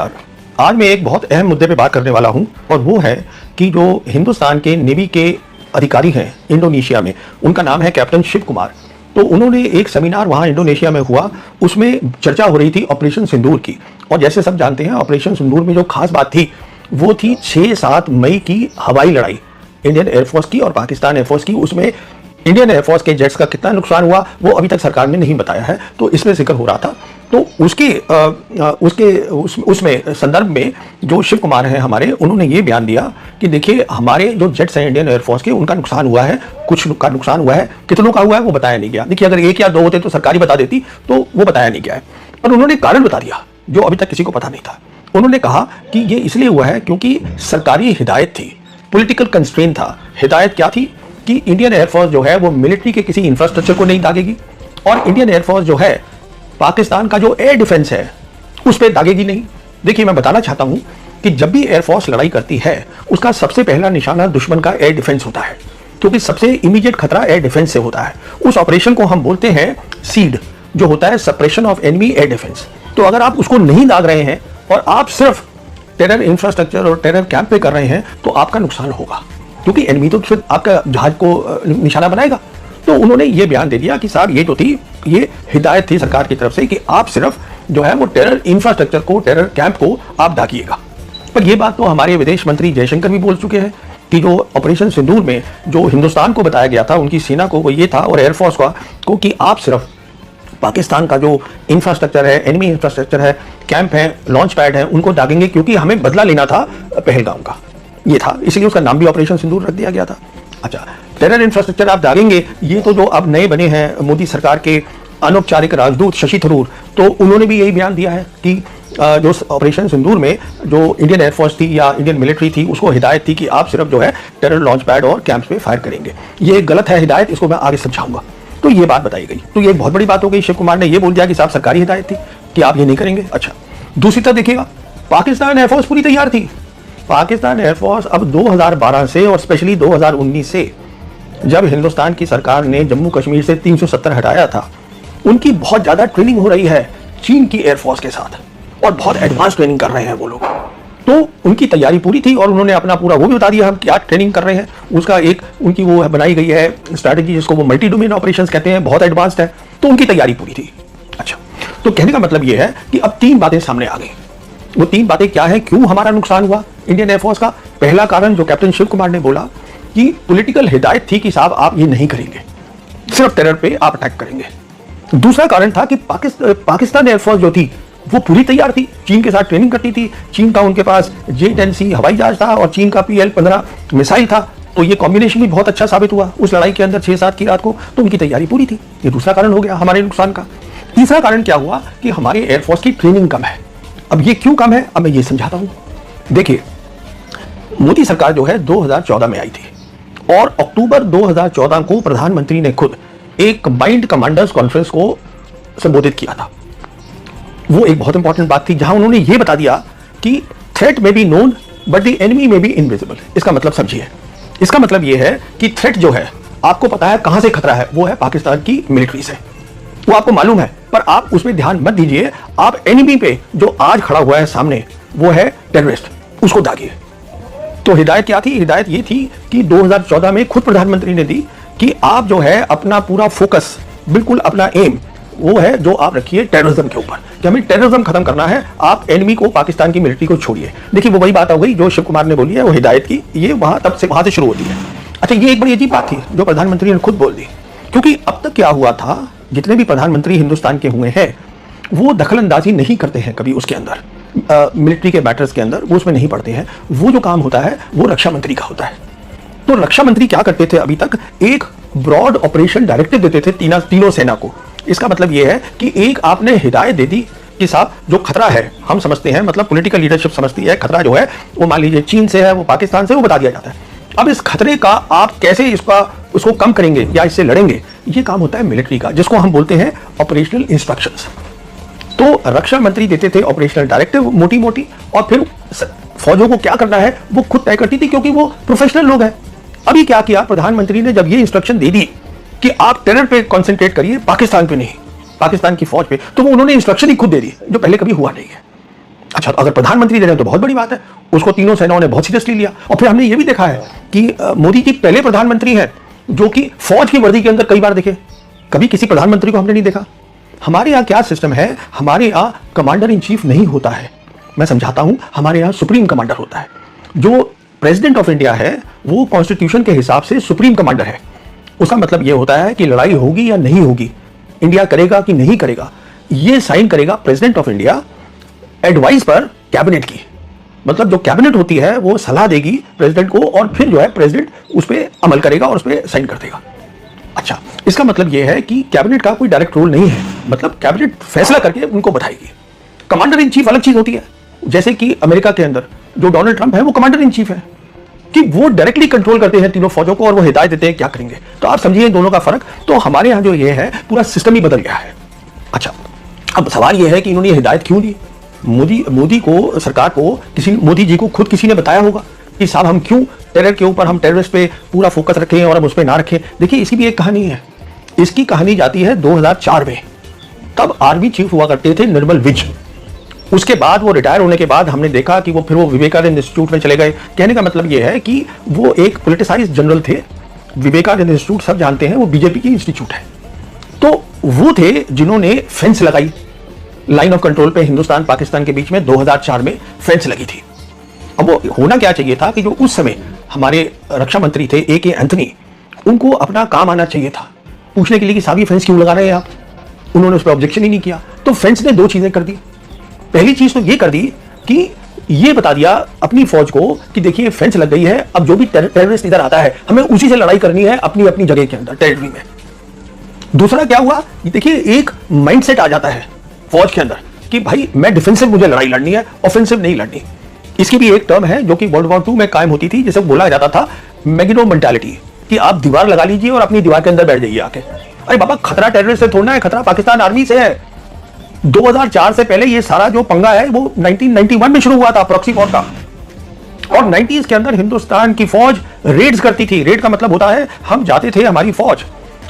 आज मैं एक बहुत अहम मुद्दे पे बात करने वाला हूं और वो है कि जो हिंदुस्तान के नेवी के अधिकारी हैं इंडोनेशिया में, उनका नाम है कैप्टन शिव कुमार। तो उन्होंने एक सेमिनार वहां इंडोनेशिया में हुआ, उसमें चर्चा हो रही थी ऑपरेशन सिंदूर की। और जैसे सब जानते हैं, ऑपरेशन सिंदूर में जो खास बात थी वो थी 6-7 मई की हवाई लड़ाई इंडियन एयरफोर्स की और पाकिस्तान एयरफोर्स की। उसमें इंडियन एयरफोर्स के जेट्स का कितना नुकसान हुआ वो अभी तक सरकार ने नहीं बताया है, तो इसमें जिक्र हो रहा था। तो उसमें संदर्भ में जो शिव कुमार हैं हमारे, उन्होंने ये बयान दिया कि देखिए हमारे जो जेट्स हैं इंडियन एयरफोर्स के, उनका नुकसान हुआ है, कुछ का नुकसान हुआ है, कितनों का हुआ है वो बताया नहीं गया। देखिए अगर 1 या 2 होते तो सरकारी बता देती, तो वो बताया नहीं गया है। पर उन्होंने कारण बता दिया जो अभी तक किसी को पता नहीं था। उन्होंने कहा कि ये इसलिए हुआ है क्योंकि सरकारी हिदायत थी, पॉलिटिकल कंस्ट्रेंट था। हिदायत क्या थी कि इंडियन एयरफोर्स जो है वो मिलिट्री के किसी इंफ्रास्ट्रक्चर को नहीं दागेगी, और इंडियन एयरफोर्स जो है पाकिस्तान का जो एयर डिफेंस है उस पर दागेगी नहीं। देखिए मैं बताना चाहता हूं कि जब भी एयरफोर्स लड़ाई करती है उसका सबसे पहला निशाना दुश्मन का एयर डिफेंस होता है, क्योंकि सबसे इमीडिएट खतरा एयर डिफेंस से होता है। उस ऑपरेशन को हम बोलते हैं सीड, जो होता है suppression of enemy air defence. तो अगर आप उसको नहीं दाग रहे हैं और आप सिर्फ टेरर इंफ्रास्ट्रक्चर और टेरर कैंप पे कर रहे हैं तो आपका नुकसान होगा, क्योंकि एनिमी तो फिर आपका जहाज को निशाना बनाएगा। तो उन्होंने ये बयान दे दिया कि साहब ये तो थी, ये हिदायत थी सरकार की तरफ से कि आप सिर्फ जो है वो टेरर इंफ्रास्ट्रक्चर को, टेरर कैंप को आप दागिएगा। पर ये बात तो हमारे विदेश मंत्री जयशंकर भी बोल चुके हैं कि जो ऑपरेशन सिंदूर में जो हिंदुस्तान को बताया गया था, उनकी सेना को वो ये था और एयरफोर्स को कि आप सिर्फ पाकिस्तान का जो इंफ्रास्ट्रक्चर है, एनिमी इंफ्रास्ट्रक्चर है, कैंप है, लॉन्च पैड है, उनको दागेंगे, क्योंकि हमें बदला लेना था पहलगाम का। ये था, इसलिए उसका नाम भी ऑपरेशन सिंदूर रख दिया गया था। अच्छा, टेरर इंफ्रास्ट्रक्चर आप दागेंगे, ये तो जो अब नए बने हैं मोदी सरकार के अनौपचारिक राजदूत शशि थरूर, तो उन्होंने भी यही बयान दिया है कि जो ऑपरेशन सिंदूर में जो इंडियन एयरफोर्स थी या इंडियन मिलिट्री थी, उसको हिदायत थी कि आप सिर्फ जो है टेरर लॉन्च पैड और कैंप्स पे फायर करेंगे। ये गलत है हिदायत, इसको मैं आगे समझाऊंगा। तो ये बात बताई गई, तो ये बहुत बड़ी बात हो गई। शिव कुमार ने ये बोल दिया कि साहब सरकारी हिदायत थी कि आप ये नहीं करेंगे। अच्छा, दूसरी तरफ देखिएगा, पाकिस्तान एयरफोर्स पूरी तैयार थी। पाकिस्तान एयरफोर्स अब 2012 से और स्पेशली 2019 से, जब हिंदुस्तान की सरकार ने जम्मू कश्मीर से 370 हटाया था, उनकी बहुत ज्यादा ट्रेनिंग हो रही है चीन की एयरफोर्स के साथ, और बहुत एडवांस ट्रेनिंग कर रहे हैं वो लोग। तो उनकी तैयारी पूरी थी और उन्होंने अपना पूरा वो भी बता दिया हम क्या ट्रेनिंग कर रहे हैं। उसका एक उनकी वो बनाई गई है स्ट्रैटेजी, जिसको वो मल्टी डोमेन ऑपरेशंस कहते हैं, बहुत एडवांस्ड है। तो उनकी तैयारी पूरी थी। अच्छा, तो कहने का मतलब ये है कि अब 3 बातें सामने आ गई। वो 3 बातें क्या है, क्यों हमारा नुकसान हुआ इंडियन एयरफोर्स का? पहला कारण जो कैप्टन शिव कुमार ने बोला कि पॉलिटिकल हिदायत थी कि साहब आप ये नहीं करेंगे, सिर्फ टेरर पे आप अटैक करेंगे। दूसरा कारण था कि पाकिस्तान एयरफोर्स जो थी वो पूरी तैयार थी, चीन के साथ ट्रेनिंग करती थी। चीन का उनके पास J-10C हवाई जहाज था और चीन का PL-15 मिसाइल था। तो ये कॉम्बिनेशन भी बहुत अच्छा साबित हुआ उस लड़ाई के अंदर 6-7 की रात को। तो उनकी तैयारी पूरी थी। ये दूसरा कारण हो गया हमारे नुकसान का। तीसरा कारण क्या हुआ कि हमारे एयरफोर्स की ट्रेनिंग कम है। अब ये क्यों कम है, अब मैं ये समझाता हूं। देखिए, मोदी सरकार जो है 2014 में आई थी और अक्टूबर 2014 को प्रधानमंत्री ने खुद एक कंबाइंड कमांडर्स कॉन्फ्रेंस को संबोधित किया था। वो एक बहुत इंपॉर्टेंट बात थी, जहां उन्होंने ये बता दिया कि थ्रेट में be known but the enemy में बी इनविजिबल। इसका मतलब समझिए, इसका मतलब ये है कि थ्रेट जो है आपको पता है कहां से खतरा है, वो है पाकिस्तान की मिलिट्री से, वो आपको मालूम है, पर आप उस पर ध्यान मत दीजिए। आप एनिमी पे जो आज खड़ा हुआ है सामने, वो है टेररिस्ट, उसको दागिए। तो हिदायत क्या थी? हिदायत ये थी कि 2014 में खुद प्रधानमंत्री ने दी कि आप जो है अपना पूरा फोकस, बिल्कुल अपना एम वो है जो आप रखिए टेररिज्म के ऊपर, कि हमें टेररिज्म खत्म करना है। आप एनिमी को, पाकिस्तान की मिलिट्री को छोड़िए। देखिए वो वही बात हो गई जो शिव कुमार ने बोली है, वो हिदायत की, ये वहां से शुरू होती है। अच्छा, ये एक बड़ी अजीब बात थी जो प्रधानमंत्री ने खुद बोल दी, क्योंकि अब तक क्या हुआ था, जितने भी प्रधानमंत्री हिंदुस्तान के हुए हैं वो दखल अंदाजी नहीं करते हैं कभी उसके अंदर, मिलिट्री के मैटर्स के अंदर वो उसमें नहीं पड़ते हैं। वो जो काम होता है वो रक्षा मंत्री का होता है। तो रक्षा मंत्री क्या करते थे अभी तक, एक ब्रॉड ऑपरेशन डायरेक्टिव देते थे तीनों सेना को। इसका मतलब यह है कि एक आपने हिदायत दे दी कि साहब जो खतरा है हम समझते हैं, मतलब पॉलिटिकल लीडरशिप समझती है खतरा जो है वो मान लीजिए चीन से है, वो पाकिस्तान से, वो बता दिया जाता है। अब इस खतरे का आप कैसे उसको कम करेंगे या इससे लड़ेंगे, ये काम होता है मिलिट्री का, जिसको हम बोलते हैं ऑपरेशनल इंस्ट्रक्शंस। तो रक्षा मंत्री देते थे ऑपरेशनल डायरेक्टिव मोटी मोटी, और फिर फौजों को क्या करना है वो खुद तय करती थी, क्योंकि वो प्रोफेशनल लोग हैं। अभी क्या किया प्रधानमंत्री ने, जब ये इंस्ट्रक्शन दे दी कि आप टेरर पे कंसंट्रेट करिए, पाकिस्तान पे नहीं, पाकिस्तान की फौज पे, तो वो उन्होंने इंस्ट्रक्शन ही खुद दे दी, जो पहले कभी हुआ नहीं है। अच्छा, तो अगर प्रधानमंत्री दे रहे हैं तो बहुत बड़ी बात है, उसको तीनों सेनाओं ने बहुत सीरियसली लिया। और फिर हमने ये भी देखा है कि मोदी जी पहले प्रधानमंत्री हैं जो कि फौज की वर्दी के अंदर कई बार दिखे, कभी किसी प्रधानमंत्री को हमने नहीं देखा। हमारे यहाँ क्या सिस्टम है, हमारे यहाँ कमांडर इन चीफ नहीं होता है, मैं समझाता हूं, हमारे यहाँ सुप्रीम कमांडर होता है। जो प्रेसिडेंट ऑफ इंडिया है वो कॉन्स्टिट्यूशन के हिसाब से सुप्रीम कमांडर है। उसका मतलब यह होता है कि लड़ाई होगी या नहीं होगी, इंडिया करेगा कि नहीं करेगा, ये साइन करेगा प्रेसिडेंट ऑफ इंडिया एडवाइस पर कैबिनेट की। मतलब जो कैबिनेट होती है वो सलाह देगी प्रेसिडेंट को और फिर जो है प्रेसिडेंट उस पर अमल करेगा और उस पर साइन कर देगा। अच्छा, इसका मतलब यह है कि कैबिनेट का कोई डायरेक्ट रोल नहीं है, मतलब कैबिनेट फैसला करके उनको बताएगी। कमांडर इन चीफ अलग चीज होती है, जैसे कि अमेरिका के अंदर जो डोनाल्ड ट्रंप है वो कमांडर इन चीफ है कि वो डायरेक्टली कंट्रोल करते हैं तीनों फौजों को और वो हिदायत देते हैं क्या करेंगे। तो आप समझिए दोनों का फर्क। तो हमारे यहाँ जो ये है पूरा सिस्टम ही बदल गया है। अच्छा, अब सवाल ये है कि इन्होंने हिदायत क्यों दी? मोदी को, सरकार को, मोदी जी को खुद किसी ने बताया होगा कि साहब हम क्यों टेरर के ऊपर, हम टेररिस्ट पे पूरा फोकस रखें और हम उस पर ना रखें। देखिए, इसकी भी एक कहानी है। इसकी कहानी जाती है 2004 में। तब आर्मी चीफ हुआ करते थे निर्मल विज। उसके बाद वो रिटायर होने के बाद हमने देखा कि वो फिर विवेकानंद इंस्टीट्यूट में चले गए। कहने का मतलब ये है कि वो एक पॉलिटिसाइज्ड जनरल थे। विवेकानंद इंस्टीट्यूट सब जानते हैं, वो बीजेपी की इंस्टीट्यूट है। तो वो थे जिन्होंने फेंस लगाई लाइन ऑफ कंट्रोल पे, हिंदुस्तान पाकिस्तान के बीच में 2004 में फेंस लगी थी। अब वो होना क्या चाहिए था कि जो उस समय हमारे रक्षा मंत्री थे AK एंथनी, उनको अपना काम आना चाहिए था पूछने के लिए कि साहब ये फेंस क्यों लगा रहे हैं आप। उन्होंने उस पर ऑब्जेक्शन ही नहीं किया। तो फेंस ने दो चीजें कर दी। पहली चीज तो ये कर दी कि ये बता दिया अपनी फौज को कि देखिए फेंस लग गई है, अब जो भी टेररिस्ट इधर आता है हमें उसी से लड़ाई करनी है अपनी अपनी जगह के अंदर, टेरिटरी में। दूसरा क्या हुआ, देखिए एक माइंडसेट आ जाता है फौज के अंदर कि भाई मैं डिफेंसिव, मुझे लड़ाई लड़नी है, ऑफेंसिव नहीं लड़नी। इसकी भी एक टर्म है जो कि वर्ल्ड वॉर 2 में कायम होती थी, जिसे बोला जाता था मैगिनो मेंटालिटी, कि आप दीवार लगा लीजिए और अपनी दीवार के अंदर बैठ जाइए आके। अरे बाबा, खतरा टेररिस्ट से थोड़ा है, खतरा पाकिस्तान आर्मी से है। 2004 से पहले ये सारा जो पंगा है वो 1991 में शुरू हुआ था, प्रॉक्सी वॉर का। और 90s के अंदर हिंदुस्तान की फौज रेड्स करती थी। रेड का मतलब होता है हम जाते थे, हमारी फौज,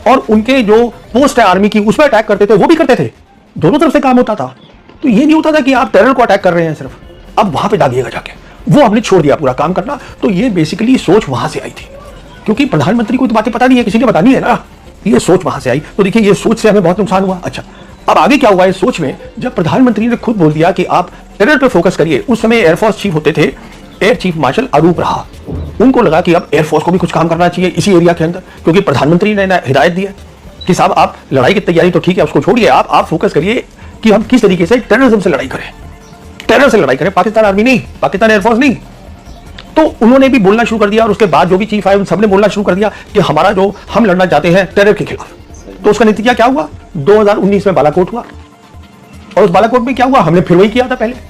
और उनके जो पोस्ट है आर्मी की उस पर अटैक करते थे, वो भी करते थे। दोनों तरफ से काम होता था। तो ये नहीं होता था कि आप टेरर को अटैक कर रहे हैं सिर्फ, अब वहां पे दागिएगा जाके। वो हमने छोड़ दिया पूरा काम करना। तो ये बेसिकली सोच वहां से आई थी, क्योंकि प्रधानमंत्री को तो बातें पता नहीं है, किसी ने बतानी है ना, ये सोच वहां से आई। तो देखिए, ये सोच से हमें बहुत नुकसान हुआ। अच्छा, अब आगे क्या हुआ इस सोच में, जब प्रधानमंत्री ने खुद बोल दिया कि आप टेरर पे फोकस करिए। उस समय एयरफोर्स चीफ होते थे एयर चीफ मार्शल अरूप रहा। उनको लगा कि अब एयरफोर्स को भी कुछ काम करना चाहिए इसी एरिया के अंदर, क्योंकि प्रधानमंत्री ने हिदायत दी है कि साहब आप लड़ाई की तैयारी तो ठीक है, उसको छोड़िए, आप फोकस करिए कि हम किस तरीके से टेररिज्म से लड़ाई करें, टेरर से लड़ाई करें, पाकिस्तान आर्मी नहीं, पाकिस्तान एयरफोर्स नहीं। तो उन्होंने भी बोलना शुरू कर दिया और उसके बाद जो भी चीफ आए उन सबने बोलना शुरू कर दिया कि हमारा जो हम लड़ना चाहते हैं टेरर के खिलाफ। तो उसका नतीजा क्या हुआ, 2019 में बालाकोट हुआ। और उस बालाकोट में क्या हुआ, हमने फिर वही किया था पहले।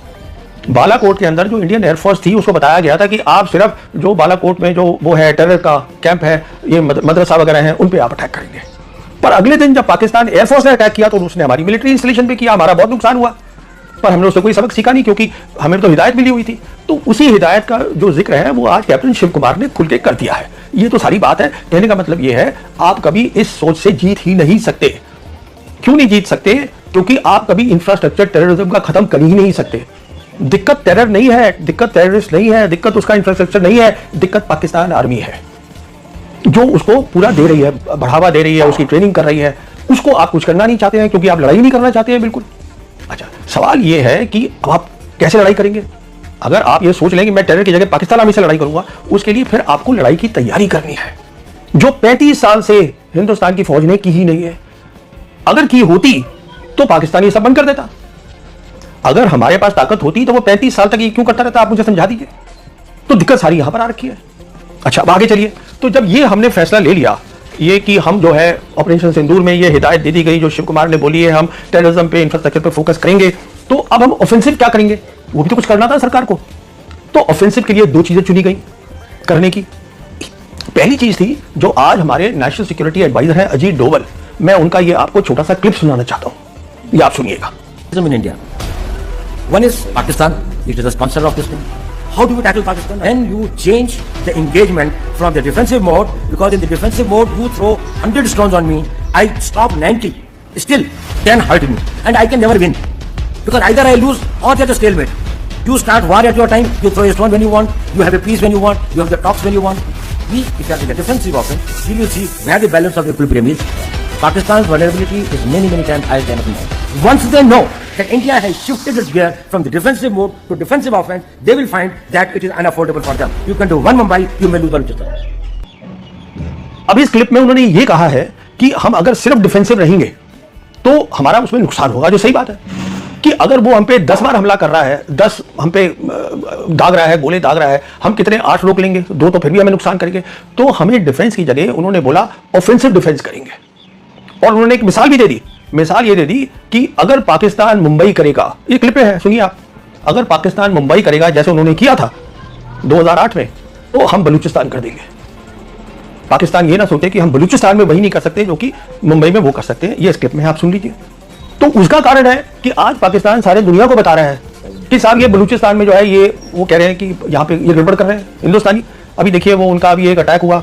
बालाकोट के अंदर जो इंडियन एयरफोर्स थी उसको बताया गया था कि आप सिर्फ जो बालाकोट में जो वो है टेरर का कैंप है, ये मदरसा वगैरह है, उन पे आप अटैक करेंगे। पर अगले दिन जब पाकिस्तान एयरफोर्स ने अटैक किया तो उसने हमारी मिलिट्री इंस्टॉलेशन पे किया, हमारा बहुत नुकसान हुआ। पर हमने उससे कोई सबक सीखा नहीं, क्योंकि हमें तो हिदायत मिली हुई थी। तो उसी हिदायत का जो जिक्र है वो आज कैप्टन शिव कुमार ने खुल के कर दिया है। ये तो सारी बात है। कहने का मतलब ये है, आप कभी इस सोच से जीत ही नहीं सकते। क्यों नहीं जीत सकते? क्योंकि आप कभी इंफ्रास्ट्रक्चर टेररिज्म का खत्म कर ही नहीं सकते। दिक्कत टेरर नहीं है, दिक्कत टेररिस्ट नहीं है, दिक्कत उसका इंफ्रास्ट्रक्चर नहीं है, दिक्कत पाकिस्तान आर्मी है जो उसको पूरा दे रही है, बढ़ावा दे रही है, उसकी ट्रेनिंग कर रही है। उसको आप कुछ करना नहीं चाहते हैं क्योंकि आप लड़ाई नहीं करना चाहते हैं बिल्कुल। अच्छा, सवाल ये है कि अब आप कैसे लड़ाई करेंगे? अगर आप ये सोच लें कि मैं टेरर की जगह पाकिस्तान आर्मी से लड़ाई करूंगा, उसके लिए फिर आपको लड़ाई की तैयारी करनी है, जो 35 साल से हिंदुस्तान की फौज ने की ही नहीं है। अगर की होती तो पाकिस्तान ये सब बंद कर देता। अगर हमारे पास ताकत होती तो वो 35 साल तक ये क्यों करता रहता, आप मुझे समझा दीजिए। तो दिक्कत सारी यहां पर आ रखी है। अच्छा, अब आगे चलिए। तो जब ये हमने फैसला ले लिया ये कि हम जो है ऑपरेशन सिंदूर में ये हिदायत दे दी गई जो शिव कुमार ने बोली है, हम टेररिज्म पे, इंफ्रास्ट्रक्चर पे फोकस करेंगे, तो अब हम ऑफेंसिव क्या करेंगे? वो भी तो कुछ करना था सरकार को। तो ऑफेंसिव के लिए दो चीजें चुनी गई करने की। पहली चीज थी जो आज हमारे नेशनल सिक्योरिटी एडवाइजर हैं अजीत डोवल, मैं उनका ये आपको छोटा सा क्लिप सुनाना चाहता हूं, ये आप सुनिएगा। In India, one is Pakistan, it is the sponsor of this thing. How do we tackle Pakistan? And you change the engagement from the defensive mode, because in the defensive mode you throw 100 stones on me, I stop 90, still 10 hurt me, and I can never win, because either I lose or there's a stalemate. You start war at your time, you throw a stone when you want, you have a peace when you want, you have the talks when you want. We, if you are in the defensive offense, we will see where the balance of the equilibrium is. Pakistan's vulnerability is many, many times higher than anything else. Once they know that India has shifted its gear from the defensive mode to defensive offense, they will find that it is unaffordable for them. You can do one Mumbai, you may lose Balochistan. अब इस clip में उन्होंने ये कहा है कि हम अगर सिर्फ डिफेंसिव रहेंगे तो हमारा उसमें नुकसान होगा, जो सही बात है कि अगर वो हम पे 10 बार हमला कर रहा है, 10 हम पे दाग रहा है, गोले दाग रहा है, हम कितने 8 रोक लेंगे, 2 तो फिर भी हमें नुकसान करेंगे। तो हमें डिफेंस की जगह उन्होंने बोला ऑफेंसिव डिफेंस करेंगे। और उन्होंने एक मिसाल भी दे दी, मिसाल ये दे दी कि अगर पाकिस्तान मुंबई करेगा, ये क्लिप है सुनिए आप, अगर पाकिस्तान मुंबई करेगा जैसे उन्होंने किया था 2008 में, तो हम बलूचिस्तान कर देंगे। पाकिस्तान ये ना सोचे कि हम बलूचिस्तान में वही नहीं कर सकते जो कि मुंबई में वो कर सकते हैं। ये स्क्रिप्ट में आप सुन लीजिए। तो उसका कारण है कि आज पाकिस्तान सारे दुनिया को बता रहा है कि साहब ये बलूचिस्तान में जो है ये वो कह रहे हैं कि यहाँ पे ये गड़बड़ कर रहे हैं हिंदुस्तानी। अभी देखिए वो उनका अभी एक अटैक हुआ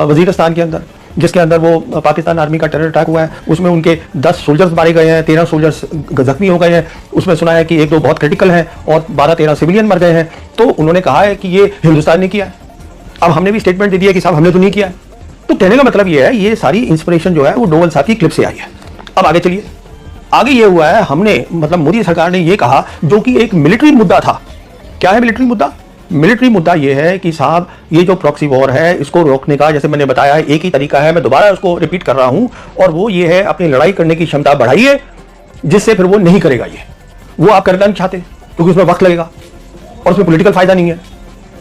वजीरिस्तान के अंदर, जिसके अंदर वो पाकिस्तान आर्मी का टेरर अटैक हुआ है। उसमें उनके 10 सोल्जर्स मारे गए हैं, 13 सोल्जर्स जख्मी हो गए हैं। उसमें सुना है कि 1-2 बहुत क्रिटिकल हैं और 12-13 सिविलियन मर गए हैं। तो उन्होंने कहा है कि ये हिंदुस्तान ने किया है। अब हमने भी स्टेटमेंट दे दिया कि साहब हमने तो नहीं किया है। तो कहने का मतलब ये है, ये सारी इंस्पिरेशन जो है वो डोवल साहब की क्लिप से आई है। अब आगे चलिए, आगे ये हुआ है, हमने मतलब मोदी सरकार ने ये कहा जो कि एक मिलिट्री मुद्दा था। क्या है मिलिट्री मुद्दा? मिलिट्री मुद्दा ये है कि साहब ये जो प्रॉक्सी वॉर है इसको रोकने का, जैसे मैंने बताया है, एक ही तरीका है, मैं दोबारा उसको रिपीट कर रहा हूं, और वो ये है अपनी लड़ाई करने की क्षमता बढ़ाइए, जिससे फिर वो नहीं करेगा। ये वो आप करना नहीं चाहते क्योंकि उसमें वक्त लगेगा और उसमें पॉलिटिकल फायदा नहीं है।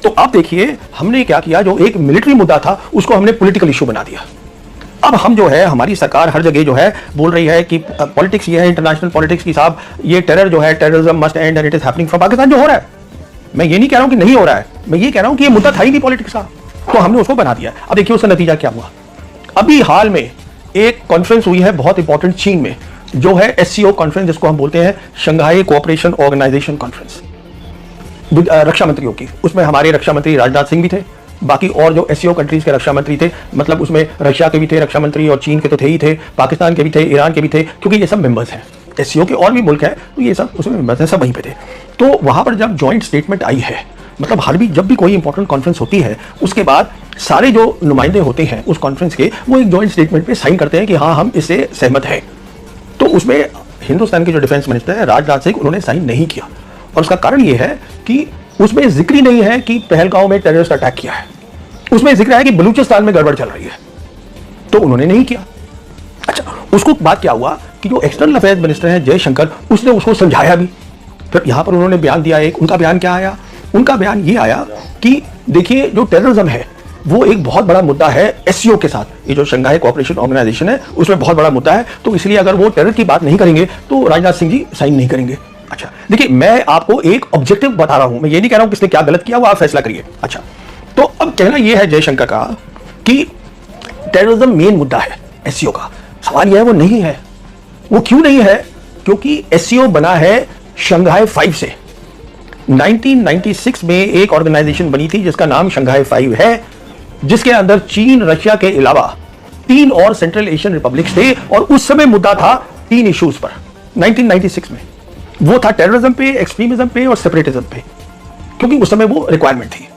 तो आप देखिए हमने क्या किया, जो एक मिलिट्री मुद्दा था उसको हमने पॉलिटिकल इशू बना दिया। अब हम जो है, हमारी सरकार हर जगह जो है बोल रही है कि पॉलिटिक्स ये है, इंटरनेशनल पॉलिटिक्स की साहब, ये टेरर जो है, terrorism must and and it is happening from Pakistan. जो हो रहा है, मैं ये नहीं कह रहा हूं कि नहीं हो रहा है, मैं ये कह रहा हूं कि ये मुद्दा था ही नहीं पॉलिटिक्स का, तो हमने उसको बना दिया। अब देखिए उसका नतीजा क्या हुआ। अभी हाल में एक कॉन्फ्रेंस हुई है बहुत इंपॉर्टेंट चीन में, जो है SCO कॉन्फ्रेंस, जिसको हम बोलते हैं शंघाई कोऑपरेशन ऑर्गेनाइजेशन कॉन्फ्रेंस, रक्षा मंत्रियों की। उसमें हमारे रक्षा मंत्री राजनाथ सिंह भी थे, बाकी और जो SCO कंट्रीज के रक्षा मंत्री थे, मतलब उसमें रशिया के भी थे रक्षा मंत्री और चीन के तो थे ही थे, पाकिस्तान के भी थे, ईरान के भी थे, क्योंकि ये सब मेंबर्स हैं। SCO के और भी मुल्क हैं तो ये सब उसमें मेंबर्स हैं, सब वहीं पे थे। तो वहां पर जब जॉइंट स्टेटमेंट आई है, मतलब हर भी जब भी कोई इंपॉर्टेंट कॉन्फ्रेंस होती है उसके बाद सारे जो नुमाइंदे होते हैं उस कॉन्फ्रेंस के, वो एक जॉइंट स्टेटमेंट पे साइन करते हैं कि हाँ हम इससे सहमत हैं। तो उसमें हिंदुस्तान के जो डिफेंस मिनिस्टर है राजनाथ सिंह, उन्होंने साइन नहीं किया, और उसका कारण ये है कि उसमें जिक्र ही नहीं है कि पहलगांव में टेररिस्ट अटैक किया है, उसमें जिक्र है कि बलूचिस्तान में गड़बड़ चल रही है, तो उन्होंने नहीं किया। अच्छा, उसको बाद क्या हुआ कि जो एक्सटर्नल अफेयर्स मिनिस्टर हैं जयशंकर, उसने उसको समझाया भी। फिर यहां पर उन्होंने बयान दिया एक, उनका बयान क्या आया? उनका बयान ये आया कि देखिए जो टेररिज्म है वो एक बहुत बड़ा मुद्दा है SCO के साथ, ये जो शंघाई कोऑपरेशन ऑर्गेनाइजेशन है उसमें बहुत बड़ा मुद्दा है, तो इसलिए अगर वो टेरर की बात नहीं करेंगे तो राजनाथ सिंह जी साइन नहीं करेंगे। अच्छा देखिए, मैं आपको एक ऑब्जेक्टिव बता रहा हूं, मैं ये नहीं कह रहा हूं किसने क्या गलत किया, वो आप फैसला करिए। अच्छा, तो अब कहना यह है जयशंकर का कि टेररिज्म मेन मुद्दा है SCO का। सवाल यह है वो नहीं है। वो क्यों नहीं है? क्योंकि SCO बना है शंघाई 5 से। 1996 में एक ऑर्गेनाइजेशन बनी थी जिसका नाम शंघाई 5 है, जिसके अंदर चीन, रशिया के अलावा 3 और सेंट्रल एशियन रिपब्लिक्स थे, और उस समय मुद्दा था 3 इश्यूज पर 1996 में। वो था टेररिज्म पे, एक्सट्रीमिज्म पे और सेपरेटिज्म पे, क्योंकि उस समय वो रिक्वायरमेंट थी।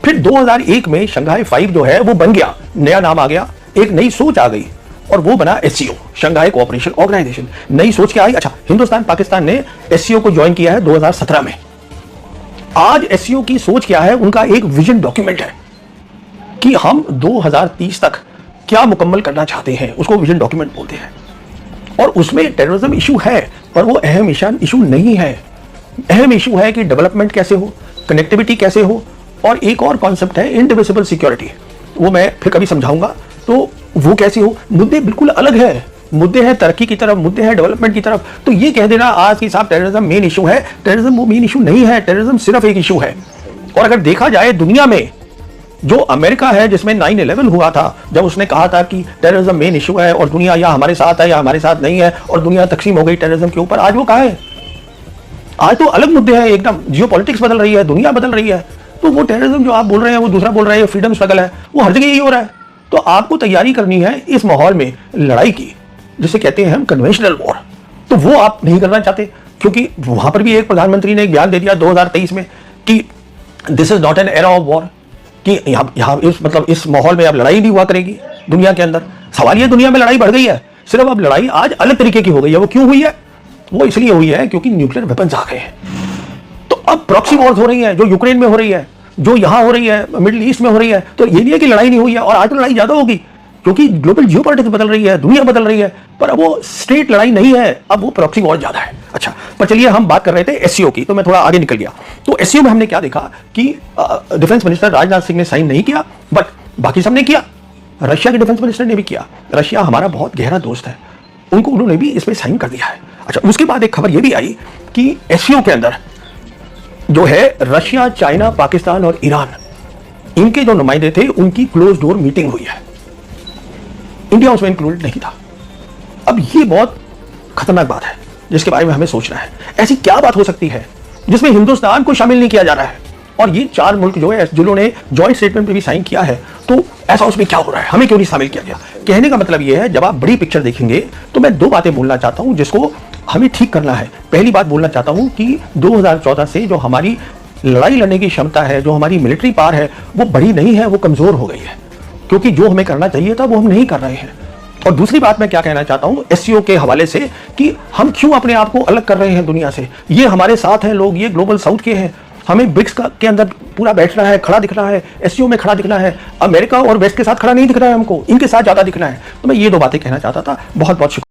फिर 2001 में शंघाई 5 जो है वो बन गया, नया नाम आ गया, एक नई सोच आ गई, और वो बना SCO, शंघाई कोऑपरेशन ऑर्गेनाइजेशन। नई सोच क्या आई? अच्छा, हिंदुस्तान पाकिस्तान ने SCO को ज्वाइन किया है 2017 में। आज SCO की सोच क्या है? उनका एक विजन डॉक्यूमेंट है कि हम 2030 तक क्या मुकम्मल करना चाहते हैं, उसको विजन डॉक्यूमेंट बोलते हैं। और उसमें टेररिज्म इशू है, पर वो अहम इशू नहीं है। अहम इशू है कि डेवलपमेंट कैसे हो, कनेक्टिविटी कैसे हो, और एक और कॉन्सेप्ट है इंडिविजिबल सिक्योरिटी, वो मैं फिर कभी समझाऊंगा। तो वो कैसे हो, मुद्दे बिल्कुल अलग है। मुद्दे हैं तरक्की की तरफ, मुद्दे हैं डेवलपमेंट की तरफ। तो ये कह देना आज की साहब टेररिज्म मेन इशू है, टेररिज्म वो मेन इशू नहीं है। टेररिज्म सिर्फ एक इशू है। और अगर देखा जाए दुनिया में, जो अमेरिका है जिसमें 9/11 हुआ था, जब उसने कहा था कि टेररिज्म मेन इशू है और दुनिया या हमारे साथ है या हमारे साथ नहीं है, और दुनिया तकसीम हो गई टेररिज्म के ऊपर, आज वो कहाँ है? आज तो अलग मुद्दे हैं एकदम। जियो पॉलिटिक्स बदल रही है, दुनिया बदल रही है। तो वो टेररिज्म जो आप बोल रहे हैं वो दूसरा बोल रहे हैं, फ्रीडम स्ट्रगल है, वो हर जगह यही हो रहा है। तो आपको तैयारी करनी है इस माहौल में लड़ाई की, जिसे कहते हैं हम कन्वेंशनल वॉर, तो वो आप नहीं करना चाहते। क्योंकि वहां पर भी एक प्रधानमंत्री ने एक बयान दे दिया 2023 में कि this is not an era of war, कि यहाँ इस माहौल में अब लड़ाई नहीं हुआ करेगी दुनिया के अंदर। सवाल ये, दुनिया में लड़ाई बढ़ गई है, सिर्फ अब लड़ाई आज अलग तरीके की हो गई है। वो क्यों हुई है? वो इसलिए हुई है क्योंकि न्यूक्लियर वेपन्स आ गए हैं। तो अब प्रॉक्सी वॉर्स हो रही है, जो यूक्रेन में हो रही है, जो यहां हो रही है, मिडिल ईस्ट में हो रही है। तो ये नहीं है कि लड़ाई नहीं हुई है, और आज तो लड़ाई ज्यादा होगी क्योंकि ग्लोबल जियोपॉलिटिक्स बदल रही है, दुनिया बदल रही है। पर अब वो स्ट्रेट लड़ाई नहीं है, अब वो प्रॉक्सी वॉर ज्यादा है। अच्छा, पर चलिए हम बात कर रहे थे एससीओ की, तो मैं थोड़ा आगे निकल गया। तो एससीओ में हमने क्या देखा कि डिफेंस मिनिस्टर राजनाथ सिंह ने साइन नहीं किया, बट बाकी सबने किया। रशिया के डिफेंस मिनिस्टर ने भी किया। रशिया हमारा बहुत गहरा दोस्त है, उन्होंने भी इस पर साइन कर दिया है। अच्छा, उसके बाद एक खबर यह भी आई कि एससीओ के अंदर जो है रशिया, चाइना, पाकिस्तान और ईरान, इनके जो नुमाइंदे थे उनकी क्लोज डोर मीटिंग हुई है। इंडिया उसमें इंक्लूडेड नहीं था। अब ये बहुत खतरनाक बात है जिसके बारे में हमें सोचना है। ऐसी क्या बात हो सकती है जिसमें हिंदुस्तान को शामिल नहीं किया जा रहा है? और ये 4 मुल्क जो है जिन्होंने जॉइंट स्टेटमेंट पे भी साइन किया है, तो ऐसा उसमें क्या हो रहा है? हमें क्यों नहीं शामिल किया गया? कहने का मतलब ये है, जब आप बड़ी पिक्चर देखेंगे तो मैं 2 बातें बोलना चाहता हूं जिसको हमें ठीक करना है। पहली बात बोलना चाहता हूं कि 2014 से जो हमारी लड़ाई लड़ने की क्षमता है, जो हमारी मिलिट्री पावर है, वो बढ़ी नहीं है, वो कमजोर हो गई है, क्योंकि जो हमें करना चाहिए था वो हम नहीं कर रहे हैं। और दूसरी बात मैं क्या कहना चाहता हूं एससीओ के हवाले से, कि हम क्यों अपने आप को अलग कर रहे हैं दुनिया से। ये हमारे साथ हैं लोग, ये ग्लोबल साउथ के हैं, हमें ब्रिक्स के अंदर पूरा बैठना है, खड़ा दिखना है, एससीओ में खड़ा दिखना है। अमेरिका और वेस्ट के साथ खड़ा नहीं दिख रहा है हमको, इनके साथ ज्यादा दिखना है। तो मैं ये 2 बातें कहना चाहता था। बहुत बहुत शुक्रिया।